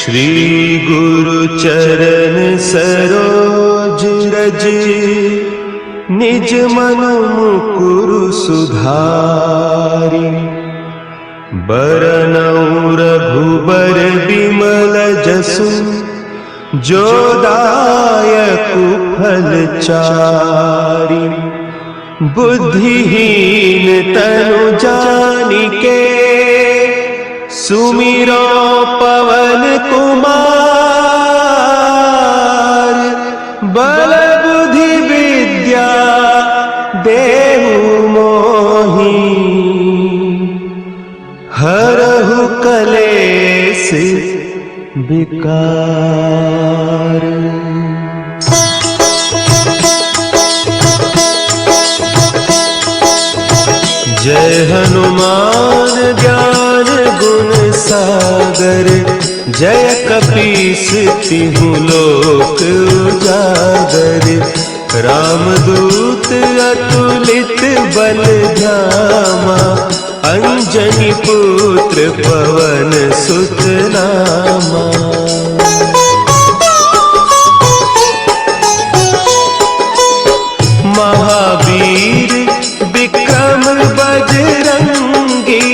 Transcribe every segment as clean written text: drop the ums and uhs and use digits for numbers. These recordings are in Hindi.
श्री गुरु चरण सरोज रज, निज मन मुकुरु सुधारि। बरनउँ रघुबर बिमल जसु, जो दायकु फल चारि। बुद्धिहीन तनु जानिके, सुमिरो पवन कुमार। बल बुद्धि विद्या देहु मोहि, हरहु कलेश विकार। जय हनुमान ज्ञान गुण सागर, जय कपीस तिहु लोक उजागर। रामदूत अतुलित बल धामा, अंजनी पुत्र पवन सुत नामा। महावीर विक्रम बजरंगी,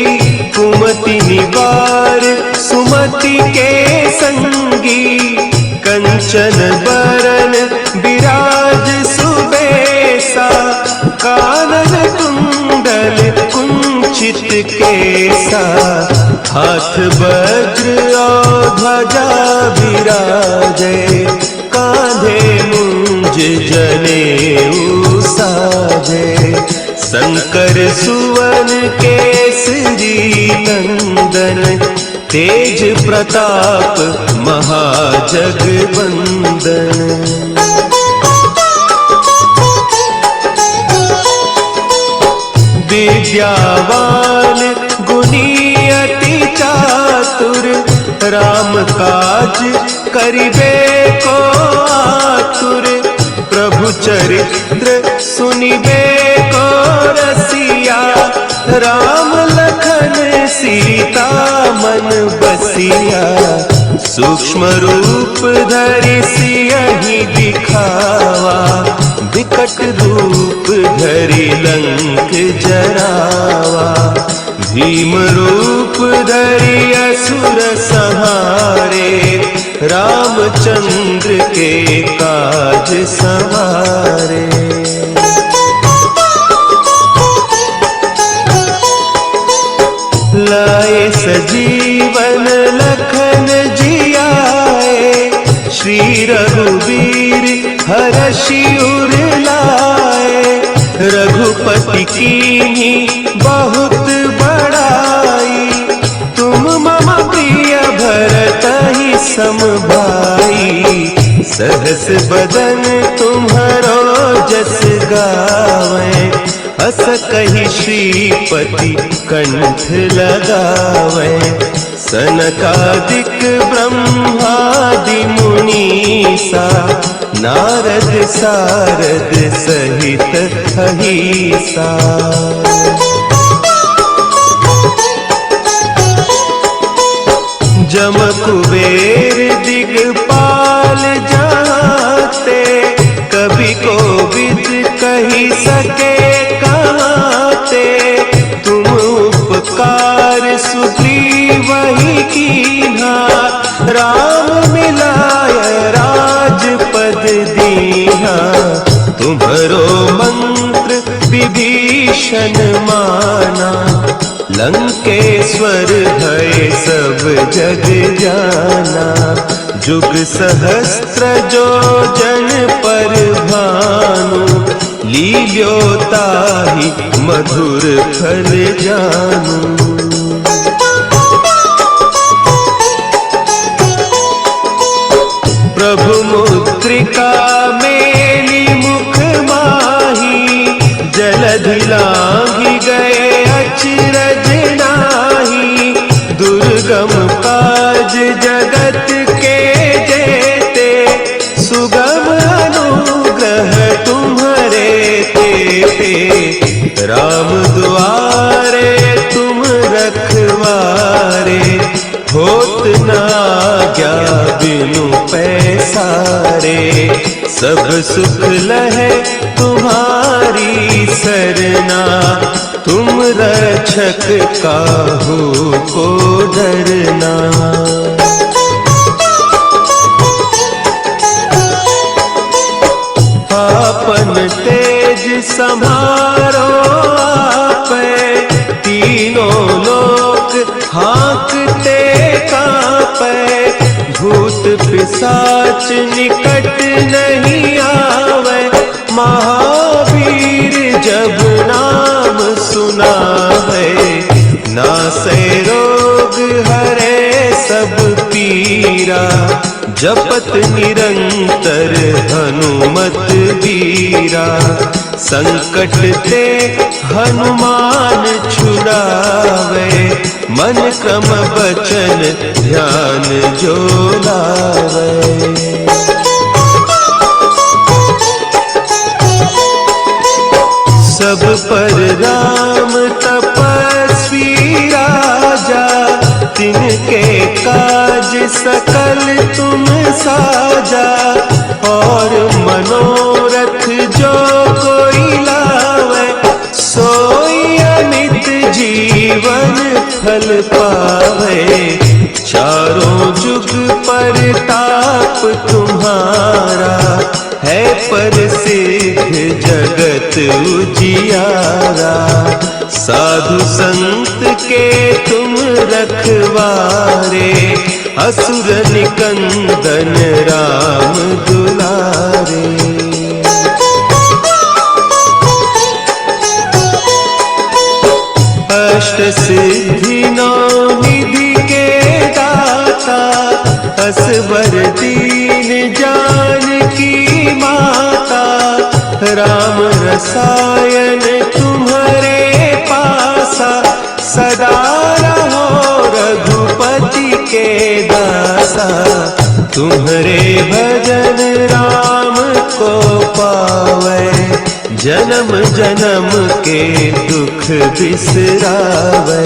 कुमति निवार सुमति के संगी। कंचन बरन विराज सुबेसा, कानन कुंडल कुंचित केसा। हाथ वज्र और ध्वजा विराजे, कांधे मुंज जनेऊ साजे। शंकर सुवन केसरी नंदन, तेज प्रताप महाजगवंदन। विद्यावान गुणी अति चातुर, राम काज करिबे को आतुर। प्रभु चरित्र सुनिबे को रसिया, राम लखन सीता मन बसिया। सूक्ष्म रूप धरि सियहि दिखावा, विकट रूप धरि लंक जरावा। भीम रूप धरि असुर संहारे, रामचंद्र के काज सवारे। लाए सजीवन लखन जियाए, श्री रघुवीर हरषि उर लाए। रघुपति कीन्ही बहुत बड़ाई, तुम मम प्रिय भरतहि सम भाई। सहस बदन तुम्हरो जस गावें, अस कहि श्रीपति कंठ लगावें। सनकादिक ब्रह्मादि मुनीसा, नारद सारद सहित अहीसा। जम कुबेर दिगपाल जाते, कभी कोविद कही सके कहते। तुम उपकार सुग्रीवहि कीन्हा, राम मिलाय राजपद दीन्हा। तुम्हरो मंत्र विभीषण माना, लंकेश्वर भय सब जग जाना। जुग सहस्त्र जो जन पर भानु, लील्योताहि मधुर फल जानू। प्रभु मुद्रिका मेली मुख माही, जलधि लांघि गए अचरज नाही। दुर्गम काज जगत के जेते, सुगम अनुग्रह तुम्हरे तेते। राम दुआरे तुम रखवारे, होत न आज्ञा सब सुख लहे तुम्हारी सरना, तुम रक्षक काहू को डरना। आपन तेज समारो आपे, तीनों लोक हाँकते कांपे। भूत पिशाच निकट नहीं आवे, महावीर जब नाम सुनावे। नासे रोग हरे सब पीरा, जपत निरंतर हनुमत वीरा। संकट ते हनुमान छुड़ावे, मन क्रम बचन ध्यान जो लावे। सब पर राम तपस्वी राजा, तिनके काज सकल तुम साजा। और मनोरथ जो कोई लावे, सोई अमित जीवन फल पावे। चारों जुग परताप तुम्हारा, है प्रसिद्ध जगत उजियारा। साधु संत के तुम रखवारे, असुर निकंदन राम दुलारे। अष्ट सिद्धि नौ निधि के दाता, असवर दीन जानकी माता। राम रसायन तुम्हारे पासा, सदा रहो रघुपति के दासा। तुम्हारे भजन राम को पावे, जन्म जन्म के दुख बिसरावे।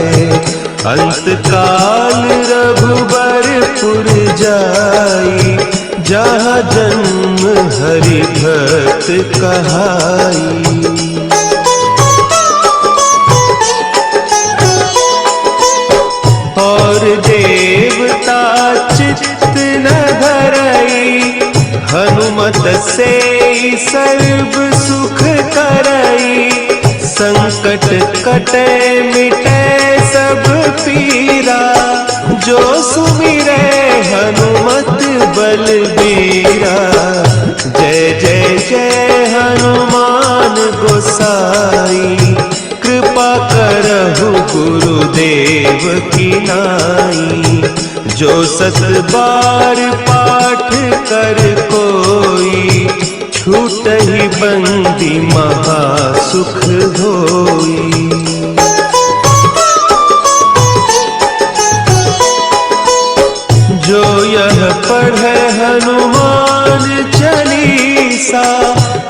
अंत काल रघुबरपुर जाई, जहाँ जन्म हरि भक्त कहाई। और देवता चित्त न धरई, हनुमत से सर्व सुख करई। संकट कटे मिटे सब पीरा, जो सुमिरे हनुमत बलबीरा। जय जय जय हनुमान गोसाई, कृपा करहु गुरुदेव की नाई। जो सत बार पाठ कर कोई, छूटहि बंदी महासुख होई। जो यह पढ़े हनुमान चालीसा,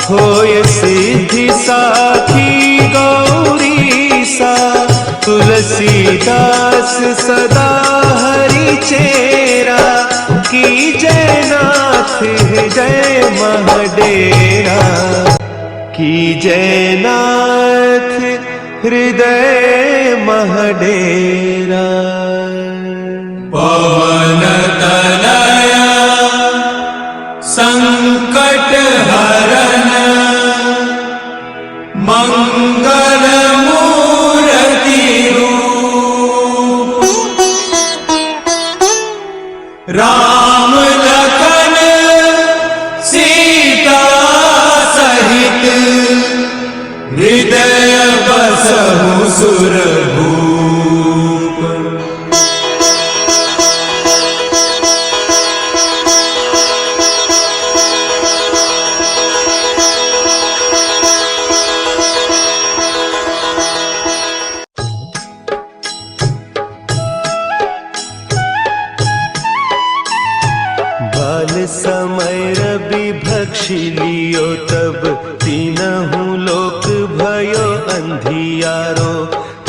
होय सिद्धि साखी गौरीसा। तुलसीदास सदा हरि चेरा, की जय नाथ हृदय महडेरा। की जय नाथ हृदय महडेरा। पवन तनया संकट हरन, मंगल मूर्ति रूप। राम लखन सीता सहित, हृदय बसहु सुरभूप। समय रवि भक्षी लियो, तब तीनहु लोक भयो अंधियारो।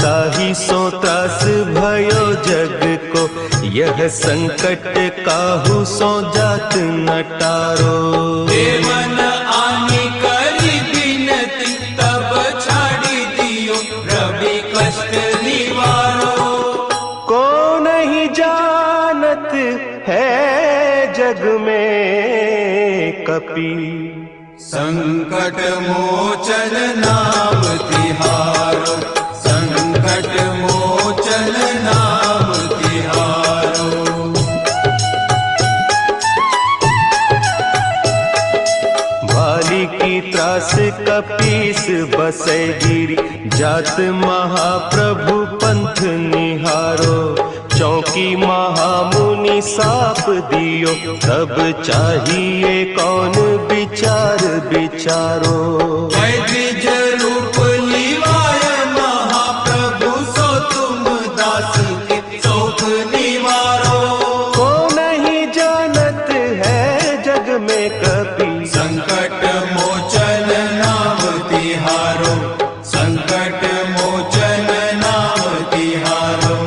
ताहि सो त्रास भयो जग को, यह संकट काहू सो जात न टारो। देवन आनी करी बिनती, तब छाड़ी दियो रवि कष्ट निवारो। को नहीं जानत है जग में कपि, संकट मोचन नाम तिहारो, संकट मोचन नाम तिहारो। भाली की त्रास कपीस बसै गिरी, जात महाप्रभु पंथ निहारो। चौकी महामुनि साप दियो, तब चाहिए कौन विचार विचारो। जय द्विज रूप लिवाय महाप्रभु, सो तुम दास के शोक निवारो। को नहीं जानत है जग में कपि, संकट मोचन नाम तिहारो, संकट मोचन नाम तिहारो।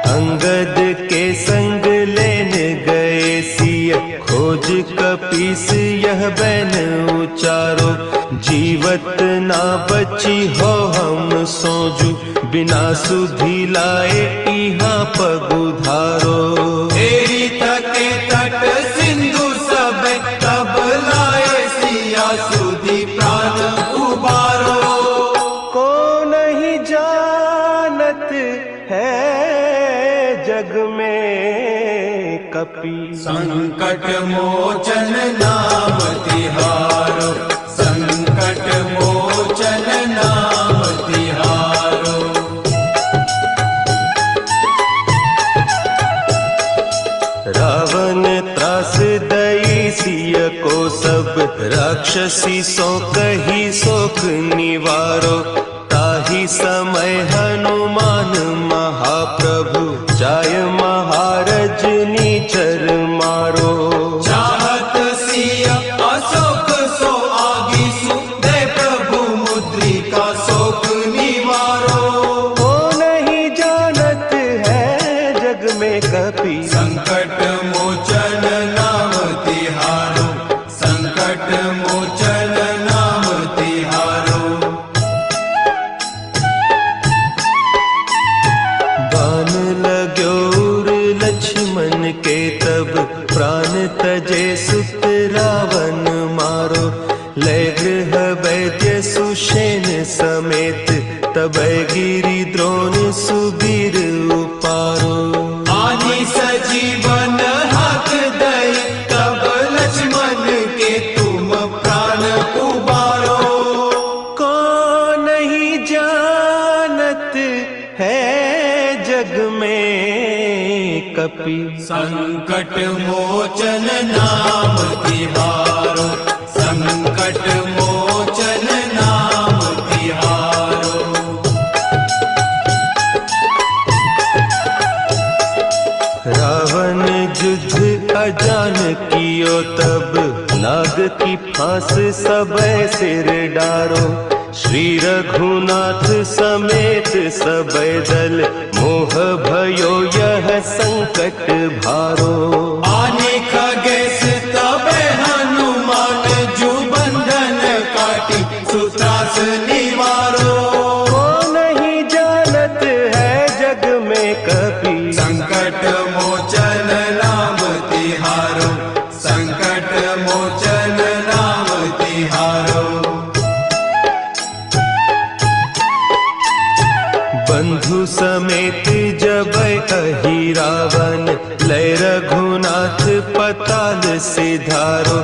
अंगद के संग लेन गए सिय, खोज कपीस यह बैन उचारो। जीवत ना बची हो हम सोजू, बिना सुधि लाए इहाँ पगुधारो। तेरी तके तट सिंधु सब, तब लाए सिया सुधि प्राण उबारो। को नहीं जानत है जग में कपि, संकट मोचन नाम तिहारो, संकट मोचन नाम तिहारो। रावण त्रास दई सिय को, सब राक्षसी सो कही सोख निवारो। ताही समय हनुमान महाप्रभु, जाय महारज नीचर मारो। चाहत सिया अशोक सो आगीसु, दे प्रभु मुद्रिका शोक निवारो। को नहीं जानत है जग में कपि, संकट मोचन नाम तिहारो, संकट मोचन नाम तिहारो। बान लाग्यो उर लक्ष्मण के, तब प्राण तजे सुत रावण मारो। लय गृह वैद्य सुषेण समेत, तब गिरि द्रोण सुबीर उपारो। आनी सजीवन हाथ दई, तब लक्ष्मण के तुम प्राण उबारो। को नहीं जानत है जग में कपि, संकट मोचन नाम तिहारो, संकट मोचन नाम तिहारो। रावण युद्ध अजान कियो, तब नाग की फांस सबे सिर डारो। श्री रघुनाथ समेत सबे दल, मोह भयो यह संकट भारो। आने खगेश तबे हनुमान, जू बंधन काटी सुत्रास निवारो। को नहीं जानत है जग में कपि, संकट मोचन नाम तिहारो, संकट मोचन नाम तिहारो। बंधु समेत जब अहि रावण, लय रघुनाथ पताल सिधारो।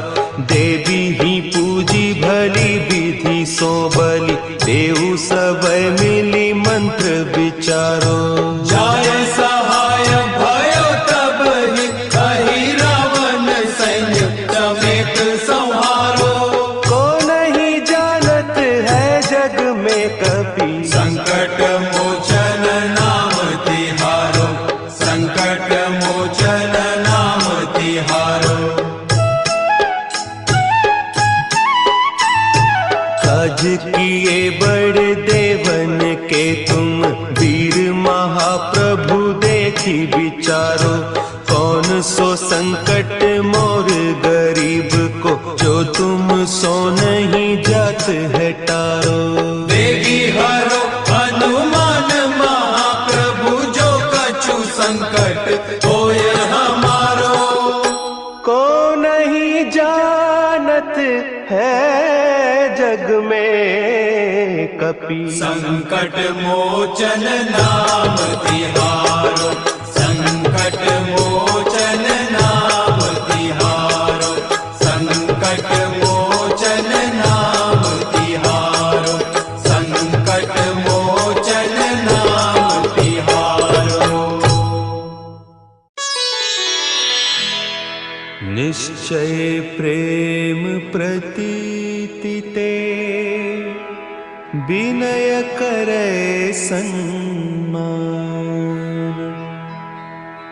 देवी ही पूजी भली विधि सो बलि, देव सब मिली मंत्र विचारो। जाय सहाय भयो तब ही, कही रावण सैन्य समेत संहारो। को नहीं जानत है जग में कपि, संकट मोचन नाम तिहारो, संकट मोचन नाम तिहारो। काज किए बड़े कौन सो संकट मोर गरीब को, जो तुम सो नहीं जात है टारो। देगी हरो हनुमान महाप्रभु, जो कछु संकट होय हमारो। को नहीं जानत है जग में कपि, संकट मोचन नाम तिहारो, संकट मोचन नाम तिहारो, संकट मोचन नाम तिहारो, संकट मोचन नाम तिहारो। निश्चय प्रेम प्रतीति ते, विनय करे सन्मान।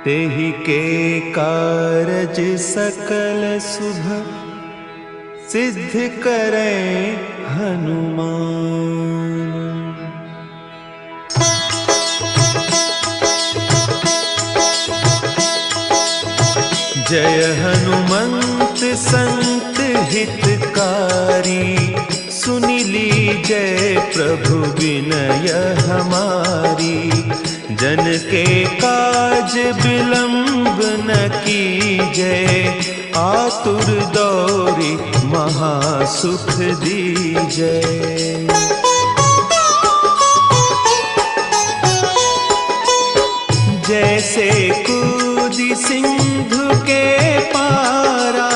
तेहि के कारज सकल शुभ, सिद्ध करे हनुमान। जय हनुमंत संत हितकारी, सुनि लीजय प्रभु विनय हमारी। जन के काज विलंब न कीजय, आतुर दौरी महासुख दीजय। जैसे कूदी सिंधु के पारा,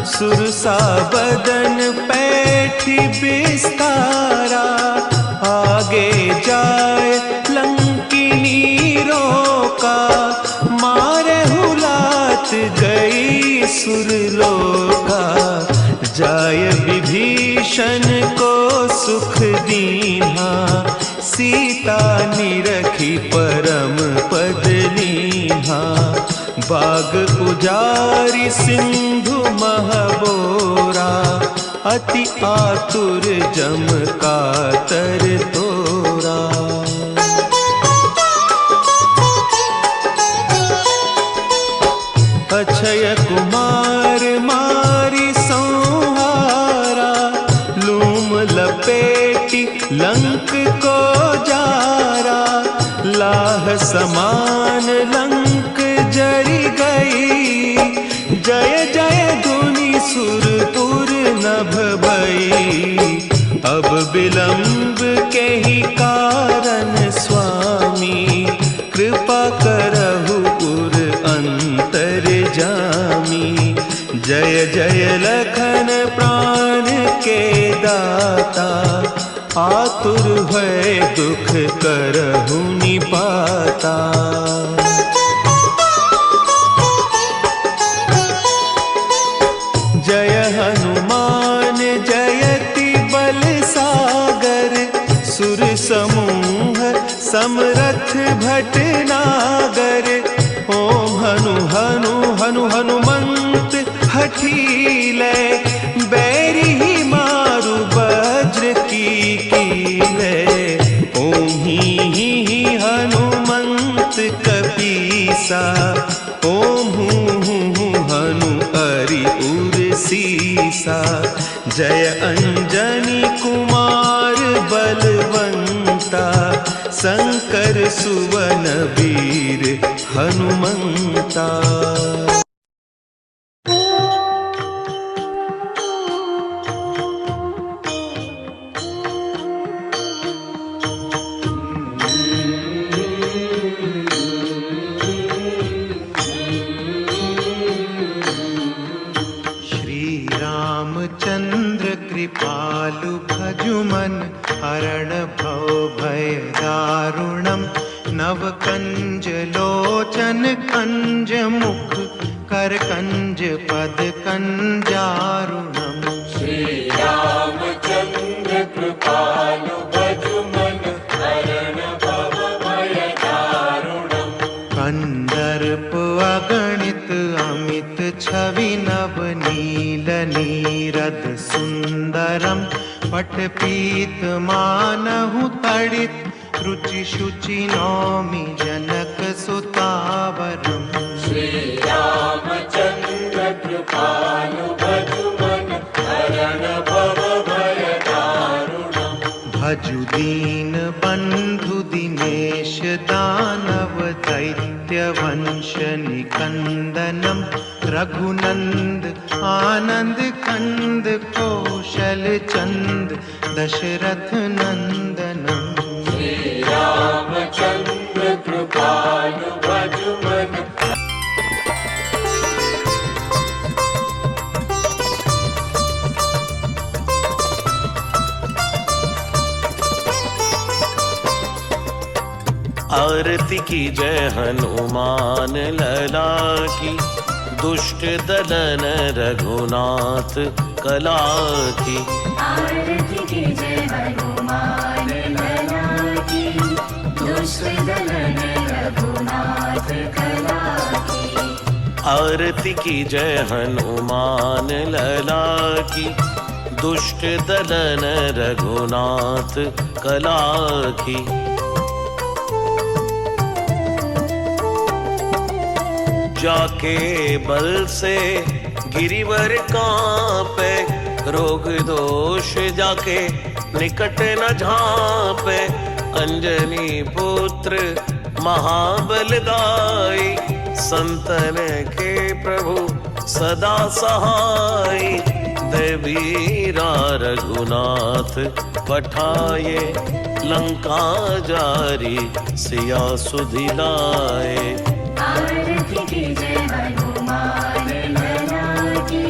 सुरसा बदन पैठी बिस्तारा। आगे जाए लंकिनी रोका, मारे हुलात गई सुरलोका। जाय विभीषण को सुख दीन्हा, सीता निरखी परम पद लीन्हा। बाग उजारी सिंधु महबोरा, अति आतुर जम कातर तोरा। अक्षय कुमार मारी संहारा, लूम लपेटी लंक को जारा। लाह समान लंक जरी गई, जय जय धुनि सुरपुर नभ भई। अब विलंब के ही कारण स्वामी, कृपा करहु पुर अंतर जामी। जय जय लखन प्राण के दाता, आतुर भय दुख करहु निपाता। जय हनुमान जयति बल सागर, सुर समूह समरथ भटनागर। ओम हनु हनु हनु हनुमंत हठीले, बैरी ही मारु वज्र की कीले। ओम ही हनुमंत कपीसा, ओम हूँ हनु हरि उर सीसा। जय अंजनी कुमार बलवंता, शंकर सुवन वीर हनुमंता। चंद्र कृपालु भजुमन, हरण भव भय दारुणम। नव कंज लोचन कंज मुख, कर कंज पद कंजारुणम। श्री रामचंद्र कृपालु भजुमन, हरण भव भय दारुणम। कंदर्प अगणित अमित छवि नव, नील नीरद सुंदरम। पटपीत मानहु तड़ित, रुचि शुचि नौमि जनक सुतावरम। श्री राम भजु दीन बंधु दिनेश दानव दैत्य वंश निकंदनम रघुनंद आनंद कंद कौशल चंद दशरथ नंदनम। श्री रामचंद्र कृपालु भजु मन आरती की जय हनुमान लला की, दुष्ट दलन रघुनाथ कला की। आरती की जय हनुमान लला की, दुष्ट दलन रघुनाथ कला की। आरती की जय हनुमान लला की, दुष्ट दलन रघुनाथ कला की। जाके बल से गिरिवर कांपे, रोग दोष जाके निकट न झांपे। अंजनी पुत्र महाबल दाई, संतन के प्रभु सदा सहाय। देवीरा रघुनाथ पठाए, लंका जारी सिया सुधिलाए। आरती की जय हनुमान लला की,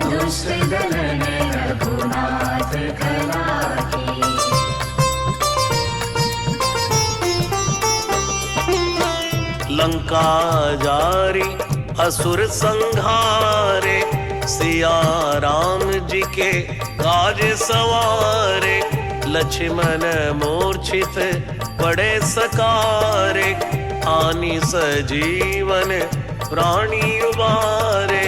दुष्ट दलन रघुनाथ कला की। लंका जारी असुर संहारे, सिया राम जी के काज सवारे। लक्ष्मण मूर्छित पड़े सकारे, आनी सजीवन प्राणी उबारे।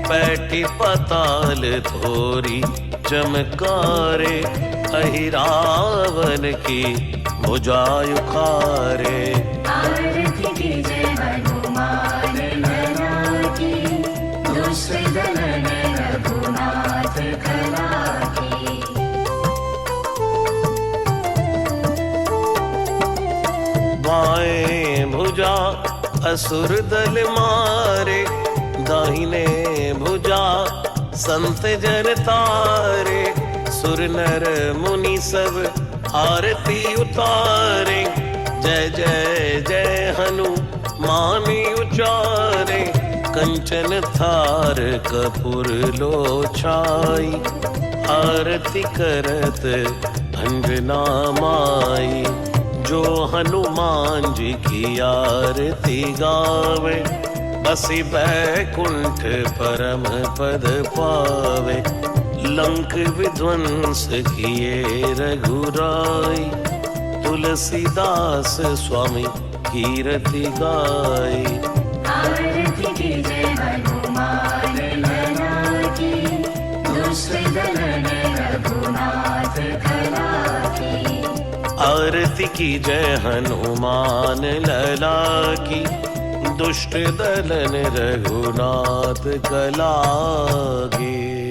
बैठी पताल थोरी चमकारे, अहिरावन की भुजा उखारे। आरती की जय हनुमान लला की, दुष्ट दलन रघुनाथ कला की। बाएं भुजा असुर दल मारे, दाहिने भुजा संत जन तारे। सुर नर मुनि सब आरती उतारे, जय जय जय हनुमान उचारे। कंचन थार कपूर लोछाई, आरती करत अंजना माई। जो हनुमान जी की आरती गावे, बसी बैकुंठ परम पद पावे। लंक विध्वंस किए रघुराई, तुलसीदास स्वामी कीरति गाई। आरती की जय हनुमान लला की, दुष्ट दलन रघुनाथ कला की। आरती की जय हनुमान लला की, दुष्ट दलन रघुनाथ कला की।